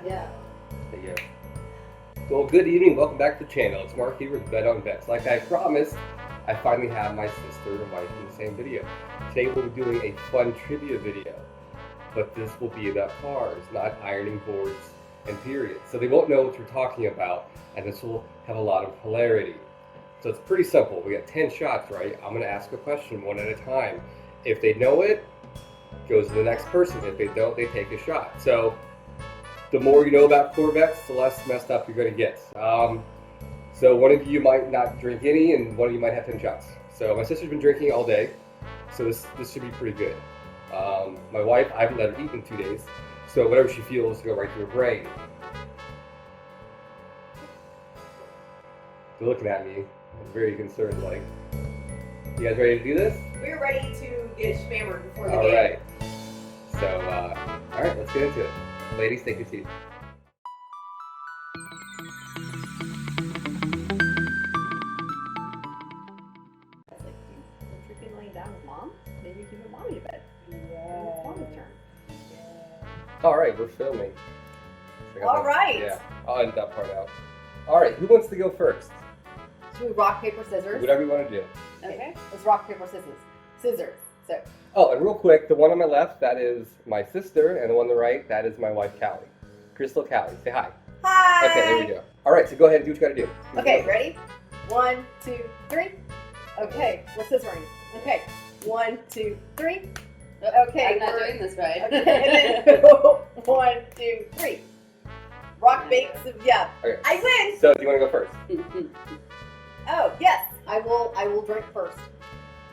Yeah. Yeah. Well, good evening. Welcome back to the channel. It's Mark here with Bet on Bets. Like I promised, I finally have my sister and wife in the same video. Today we'll be doing a fun trivia video, but this will be about cars, not ironing boards and periods. So they won't know what we're talking about, and this will have a lot of hilarity. So it's pretty simple. We got 10 shots, right? I'm going to ask a question one at a time. If they know it, goes to the next person. If they don't, they take a shot. So the more you know about Corvettes, the less messed up you're going to get. So one of you might not drink any, and one of you might have 10 shots. So my sister's been drinking all day, so this should be pretty good. My wife, I haven't let her eat in 2 days, so whatever she feels will go right to her brain. They're looking at me, I'm very concerned, like, you guys ready to do this? We're ready to get spammered before the game. Alright. So, alright, let's get into it. Ladies, take your seat. I was like, dude, if you're laying down with mom, maybe you can put mommy to bed. Yeah. It's mommy's turn. Alright, we're filming. So All right. Yeah, I'll edit that part out. Alright, who wants to go first? Should we rock, paper, scissors? Whatever you want to do. Okay. Let's rock, paper, scissors. Scissors. So, Oh, and real quick, the one on my left, that is my sister, and the one on the right, that is my wife, Callie. Crystal Callie, say hi. hi! Okay, there we go. Alright, so go ahead and do what you gotta do. Okay, ready? 1, 2, 3. Okay, we're scissoring. Okay, 1, 2, 3. Okay, I'm not doing this right. Okay, and then 1, 2, 3. Rock, paper, yeah. Okay. I win! So, do you want to go first? Oh, yes. I will drink first.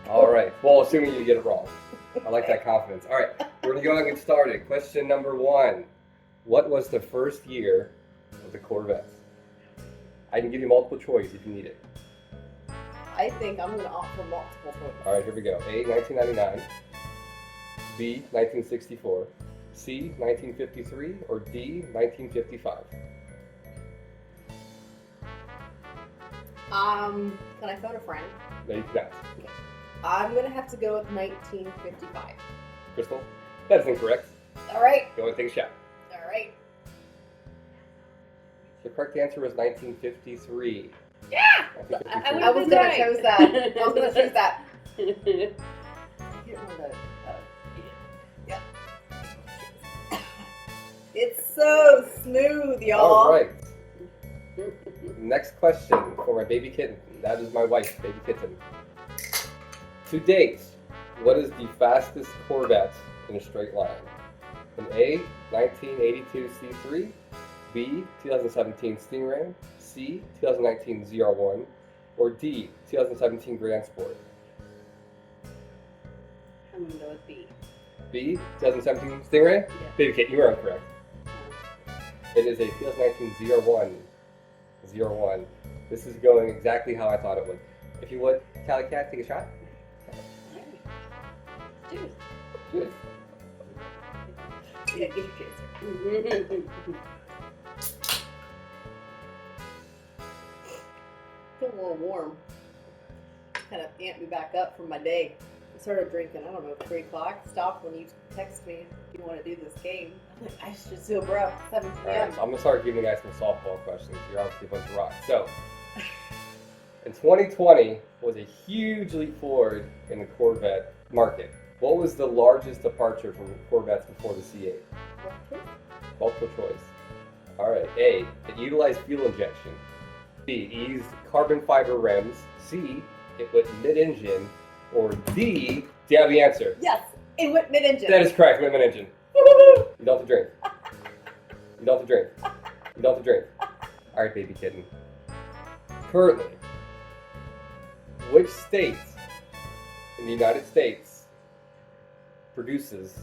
Alright, well, assuming you get it wrong. I like that confidence. Alright, we're gonna go and get started. Question number 1. What was the first year of the Corvette? I can give you multiple choice if you need it. I think I'm going to opt for multiple choice. Alright, here we go. A, 1999. B, 1964. C, 1953. Or D, 1955. Can I phone a friend? No, you cannot. I'm going to have to go with 1955. Crystal? That is incorrect. All right. You want to take a shot? All right. The correct answer was 1953. Yeah! 1953. I was going to choose that. I was going to choose that. Yeah. It's so smooth, y'all. All right. Next question for my baby kitten. That is my wife, baby kitten. To date, what is the fastest Corvette in a straight line? An A, 1982 C3, B, 2017 Stingray, C, 2019 ZR1, or D, 2017 Grand Sport? I'm going to go with B. B, 2017 Stingray? Yeah. Baby kitten, you are incorrect. It is a 2019 ZR1. ZR1. This is going exactly how I thought it would. If you would, Cali Cat, take a shot. Dude. Do it. Yeah, get your kids. Feel a little warm. Kind of amped me back up from my day. I started drinking, I don't know, 3 o'clock. Stopped when you text me if you want to do this game. I'm like, I should sober up 7 p.m. Alright, so I'm going to start giving you guys some softball questions. You're obviously a bunch of rocks. So, in 2020 was a huge leap forward in the Corvette market. What was the largest departure from Corvettes before the C8? Multiple choice. Alright, A, it utilized fuel injection. B, it used carbon fiber rims. C, it went mid-engine. Or D, do you have the answer? Yes, it went mid-engine. That is correct, went mid-engine. You don't have to drink. You don't have to drink. You don't have to drink. Alright, baby kitten. Currently, which state in the United States produces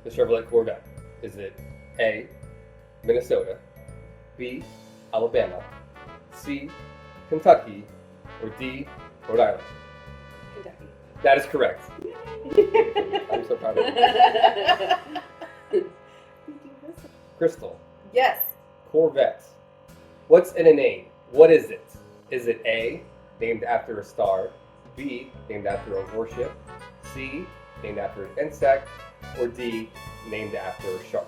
the Chevrolet Corvette? Is it A, Minnesota, B, Alabama, C, Kentucky, or D, Rhode Island? Kentucky. That is correct. I'm so proud of you. Crystal, Yes. Corvette. What's in a name? What is it? Is it A, named after a star, B, named after a warship, C, named after an insect, or D, named after a shark?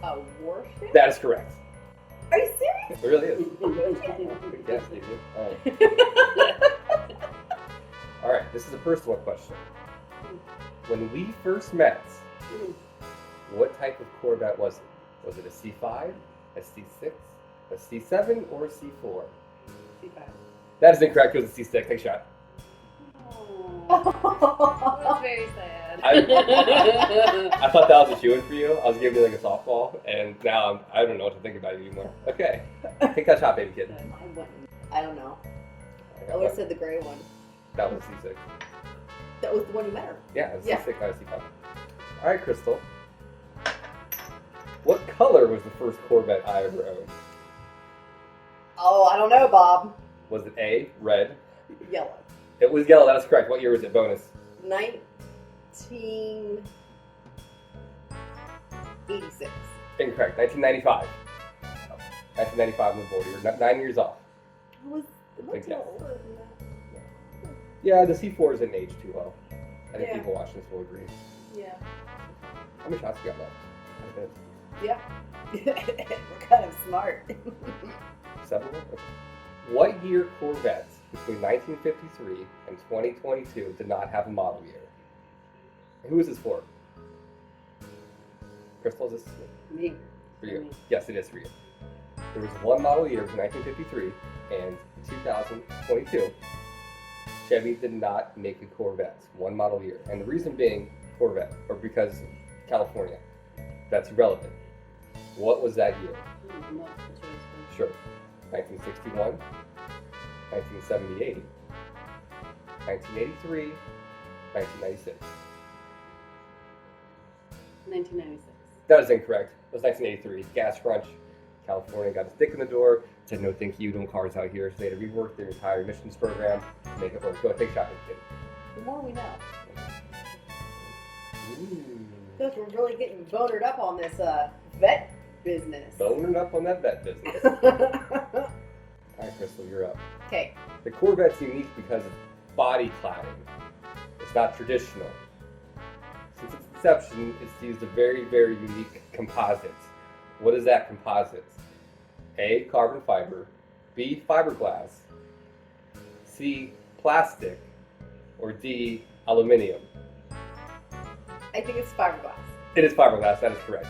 A warship? That is correct. Are you serious? It really is. Good guess, Stevie. Alright. Alright, this is a personal question. When we first met, what type of Corvette was it? Was it a C5, a C6, a C7, or a C4? C5. That is incorrect. It was a C6. Take a shot. Oh, that's very sad. I thought that was a shoo-in for you. I was giving you like a softball, and now I don't know what to think about you anymore. Okay. Take that shot, baby kid. I don't know. I I got would have one. said the gray one. That was C6. That was the one you met her. Yeah, it was Yeah. C6, not a C5. All right, Crystal. What color was the first Corvette I ever owned? Oh, I don't know, Bob. Was it A, red? Yellow. It was yellow. That was correct. What year was it? Bonus. 1986. Incorrect. 1995. 1995 on the board. You're 9 years off. I was much Good guess. older than that. Yeah, the C4 isn't aged too well. I think Yeah. people watching this will agree. Yeah. How many shots you got left? Yeah. We're kind of smart. 7? Okay. What year Corvette between 1953 and 2022 did not have a model year? Who is this for? Crystal, is this Me. for you? Me. Yes, it is for you. There was one model year between 1953 and 2022. Chevy did not make a Corvette. One model year. And the reason being Corvette, or because California. That's irrelevant. What was that year? Multiple choice. Sure. 1961, 1978, 1983, 1996. 1996. That is incorrect. It was 1983. Gas crunch. California got a stick in the door. Said no thank you, no cars out here. So they had to rework their entire emissions program to make it work. Go ahead, take a shot, kid. The more we know. Ooh. I feel like we're really getting bonered up on this vet business. Boning up on that vet business. All right, Crystal, you're up. Okay. The Corvette's unique because it's body cladding. It's not traditional. Since its inception, it's used a very, very unique composite. What is that composite? A, carbon fiber, B, fiberglass, C, plastic, or D, aluminum. I think it's fiberglass. It is fiberglass, that is correct.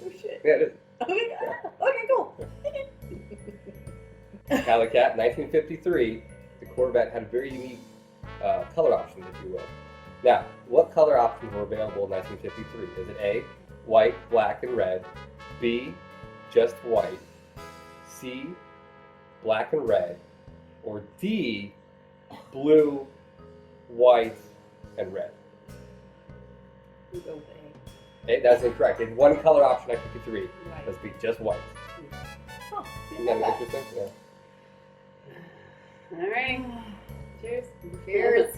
Oh shit. Yeah, it is. Okay, okay, cool. Calicat, 1953, the Corvette had a very unique color options, if you will. Now, what color options were available in 1953? Is it A, white, black, and red, B, just white, C, black and red, or D, blue, white, and red? We go with That's incorrect. It's one color option at 53. A. Right. Let's be just white. Huh, Isn't didn't know that that. interesting? Yeah. Alright. Cheers. Cheers.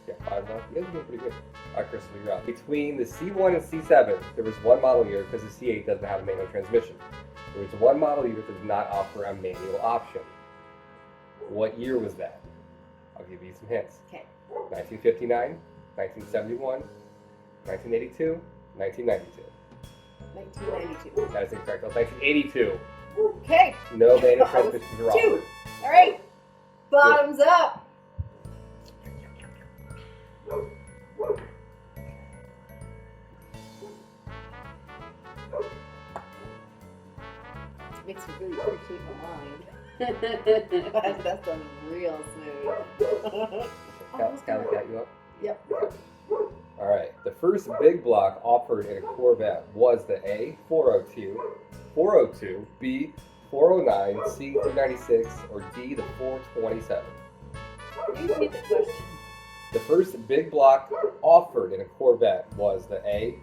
Yeah, 5 left. You guys are doing pretty good. All right, Crystal, you're up. Between the C1 and C7, there was one model year because the C8 doesn't have a manual transmission. There was one model year that did not offer a manual option. What year was that? I'll give you some hints. Okay. 1959, 1971, 1982, 1992. 1992. That is incorrect. That was 1982. Okay. No manual I was transmissions are two. offered. All right. Bottoms up. Makes me really appreciate my mind. That's done real smooth. Calicat, you up? Yep. All right. The first big block offered in a Corvette was the A 402, 402, B 409, C 396, or D the 427. You repeat the question. The first big block offered in a Corvette was the A,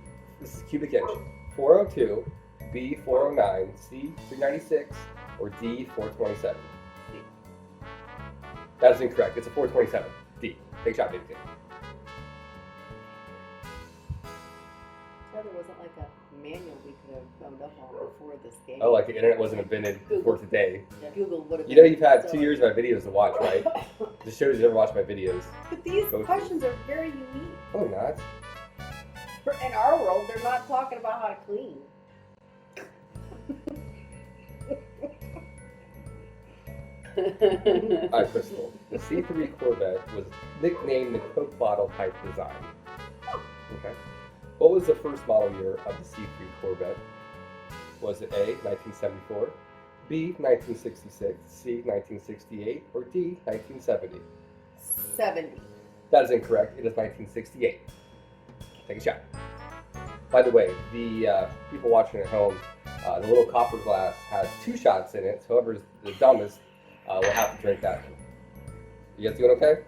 this is cubic inch, 402, B 409, C 396, or D 427. That is incorrect. It's a 427. D. Take a shot, baby. There wasn't like a manual we could have thumbed up on before this game. Oh, like the internet wasn't invented for today. Google would have. You know you've had so 2 years of my videos to watch, right? Just shows you never watched my videos. But these Go questions are very unique. Oh, not. in our world, they're not talking about how to clean. Alright, Crystal. The C3 Corvette was nicknamed the Coke bottle type design. Okay. What was the first model year of the C3 Corvette? Was it A, 1974, B, 1966, C, 1968, or D, 1970? 70. That is incorrect. It is 1968. Take a shot. By the way, the people watching at home, the little copper glass has 2 shots in it. So whoever's the dumbest will have to drink that. You guys doing okay?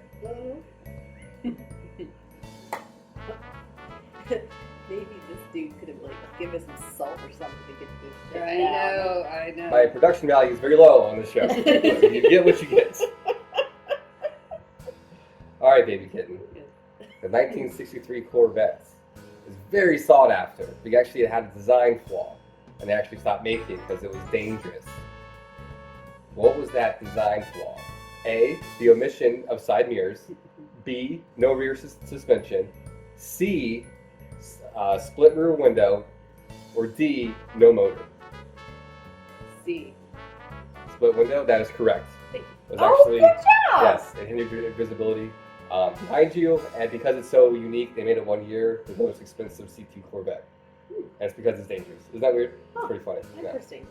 Maybe this dude could have give us some salt or something to get this shit I down. know. My production value is very low on this show. So you get what you get. All right, baby kitten. The 1963 Corvette is very sought after. Actually, it had a design flaw, and they actually stopped making it because it was dangerous. What was that design flaw? A, the omission of side mirrors. B, no rear suspension. C, split rear window. Or D, no motor. C. Split window, that is correct. Thank It was Oh, actually, good job! yes, it hindered your visibility. Behind you, and because it's so unique, they made it 1 year, the most expensive C2 Corvette. And it's because it's dangerous. Isn't that weird? It's Huh, pretty funny. Yeah. Interesting.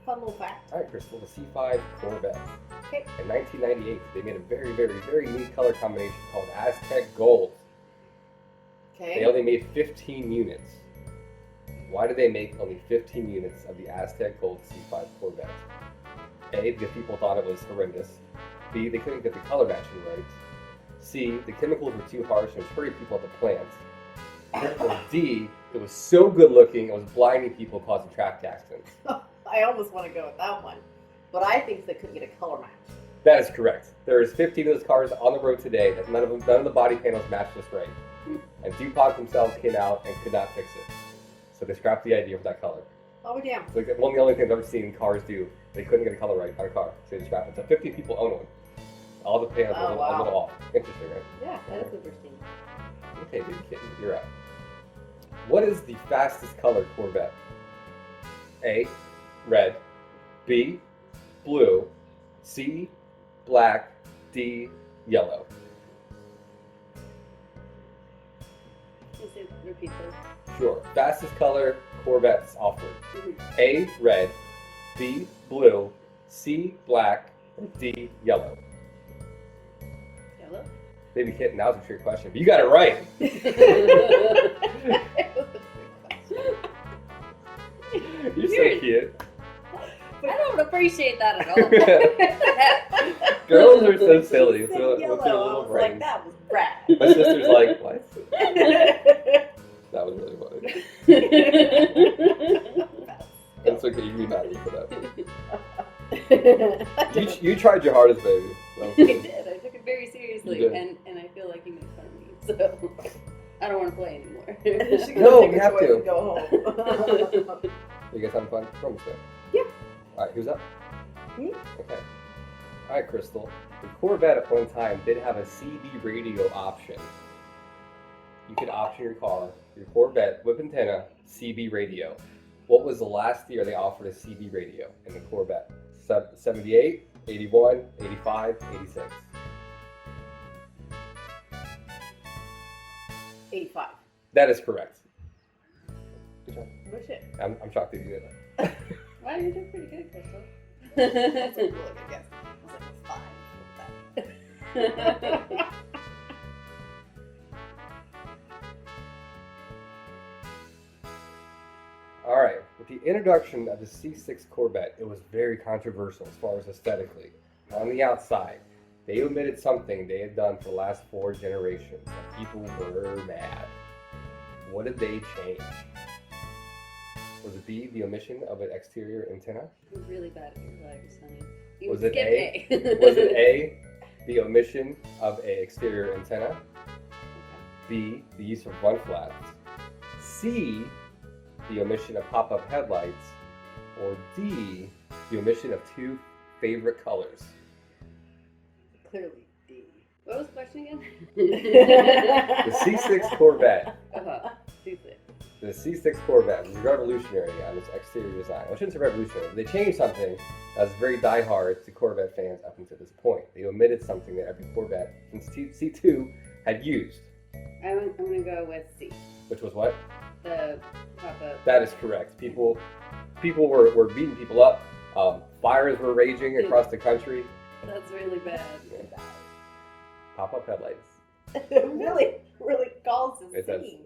Fun little fact. All right, Crystal, the C5 Corvette. Okay. In 1998, they made a very, very, very unique color combination called Aztec Gold. They Okay. only made 15 units. Why did they make only 15 units of the Aztec Gold C5 Corvette? A, because people thought it was horrendous. B, they couldn't get the color matching right. C, the chemicals were too harsh and it was hurting people at the plant. Or D, it was so good looking it was blinding people, causing traffic accidents. I almost want to go with that one, but I think they couldn't get a color match. That is correct. There's 15 of those cars on the road today that none of the body panels match just right. And DuPont themselves came out and could not fix it. So they scrapped the idea of that color. Oh damn. It's like one of the only things I've ever seen cars do. They couldn't get a color right on a car, so they scrapped it. So 50 people own one. All the panels Oh, are a wow. little off. Interesting, right? Yeah, that is interesting. Okay, baby kitten, you're up. What is the fastest color Corvette? A, red. B, blue. C, black. D, yellow. Is it repeat those? Sure. Fastest color Corvettes offered. Mhm. A, red. B, blue. C, black. D, yellow. Yellow? Baby kitten, that was a trick question, but you got it right. You're so cute. I don't appreciate that at all. Girls are so silly. Said With their yellow, little I was brains. like, that was rad. My sister's like, what? That was really funny. It's okay, you can be mad at me for that. You tried your hardest, baby. That was I good. did. I took it very seriously, You did. and I feel like you made fun of me, so I don't want to play anymore. She's gonna No, take we her have choice to. and go home. You guys having fun? We're almost there. Yeah. Alright, who's up? Me. Okay. Alright, Crystal. The Corvette at one time did have a CB radio option. You could option your car, your Corvette with antenna, CB radio. What was the last year they offered a CB radio in the Corvette? 78, 81, 85, 86. 85. That is correct. Good job. No shit. I'm shocked that you did that. Wow, you're doing pretty good, Crystal. That's a really good guess. I was like, 5. Alright, with the introduction of the C6 Corvette, it was very controversial as far as aesthetically. On the outside, they omitted something they had done for the last 4 generations, and people were mad. What did they change? Was it B, the omission of an exterior antenna? You're really bad at your letters, honey. You Was would it skip A? A? Was it A, the omission of an exterior antenna? B, the use of run flats? C, the omission of pop-up headlights? Or D, the omission of 2 favorite colors? Clearly D. What was the question again? The C6 Corvette. Uh-huh. C6. The C6 Corvette was revolutionary on its exterior design. Well, I shouldn't say revolutionary. They changed something that was very diehard to Corvette fans up until this point. They omitted something that every Corvette since C2 had used. I'm gonna go with C. Which was what? The pop-up. That is correct. People were beating people up. Fires were raging across the country. That's really bad. Yeah. Pop-up headlights. It really calls the It does. scene.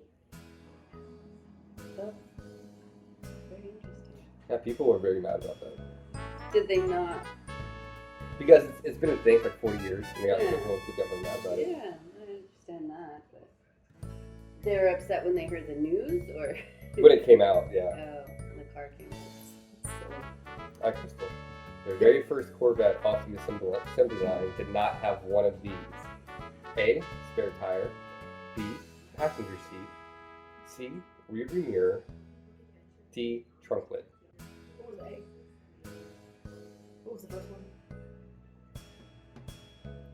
That's very interesting. Yeah, people were very mad about that. Did they not? Because it's been a thing for 40 years. And Yeah. people got really mad about it. Yeah, I understand that, but they were upset when they heard the news, or When it came out, yeah. when the car came out. Hi, Crystal. Their very first Corvette Optimus assembly line did not have one of these. A, spare tire. B, passenger seat. C, rear view mirror. D, trunk lid. What was A? What was the first one?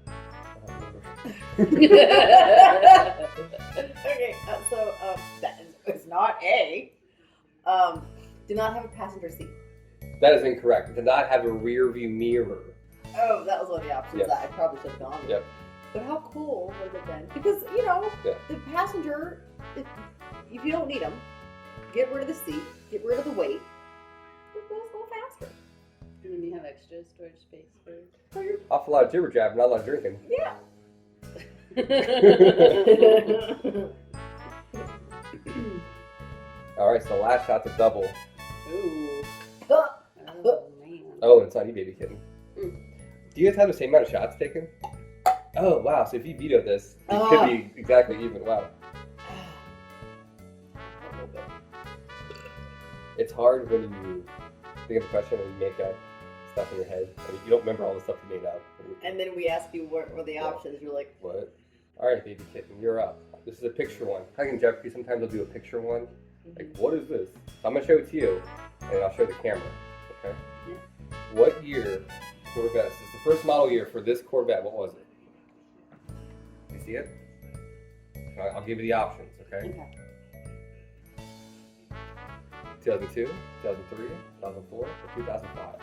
I don't remember. Okay, so that is not A. Did not have a passenger seat. That is incorrect. It did not have a rear view mirror. Oh, that was one of the options Yep. that I probably should have gone with. Yep. But how cool would it have been? Because, you know, Yeah. the passenger, if you don't need them, get rid of the seat, get rid of the weight, it goes go faster. And then you have extra storage space for. So you're, Awful lot of jibber jab, not a lot of drinking. yeah. All right, so last shot's a double. Ooh. Oh, Oh man. Oh, and it's on you, baby kitten. Mm. Do you guys have the same amount of shots taken? Oh, wow. So if you veto this, it Ah. could be exactly even. Wow. a little bit. It's hard when you think of a question and you make up stuff in your head. And you don't remember all the stuff you made up. And then we ask you what were the Yeah. options. You're like, What? All right, baby kitten, you're up. This is a picture one. I think in Jeopardy, sometimes I'll do a picture one. Like, what is this? So I'm going to show it to you, and I'll show the camera. Okay? Yeah. What year Corvette? This is the first model year for this Corvette. What was it? You see it? I'll give you the options, okay? Okay. 2002, 2003, 2004, or 2005?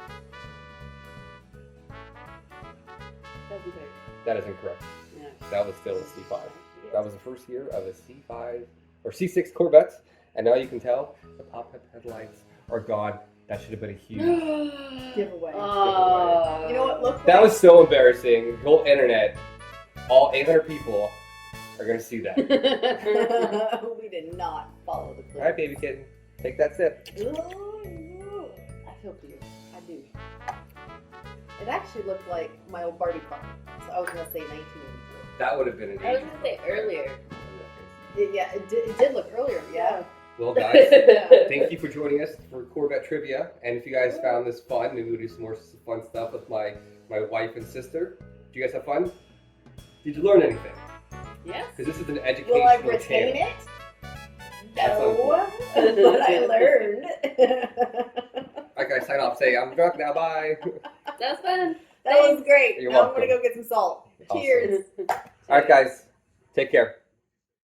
Doesn't hurt. That is incorrect. Yeah. That was still a C5. That was the first year of a C5 or C6 Corvettes, and now you can tell the pop-up headlights are gone. That should have been a huge. giveaway. Oh. You know what? Look. That was so embarrassing. The whole internet, all 800 people are gonna see that. We did not follow the clue. All right, baby kitten, take that sip. I feel for you. I do. It actually looked like my old Barbie car. So I was gonna say 1984. That would have been an. I was gonna say earlier. Yeah, it did look earlier. Yeah. Well, guys, Yeah. thank you for joining us for Corvette trivia. And if you guys found this fun, maybe we'll do some more fun stuff with my wife and sister. Did you guys have fun? Did you learn anything? Yes. Because this is an educational Will I retain channel. it? That's No, but I learned. I gotta sign off. Say I'm drunk now. Bye. That's fun. That was great. You're Now I'm welcome. gonna go get some salt. Awesome. Cheers. All right, guys. Take care.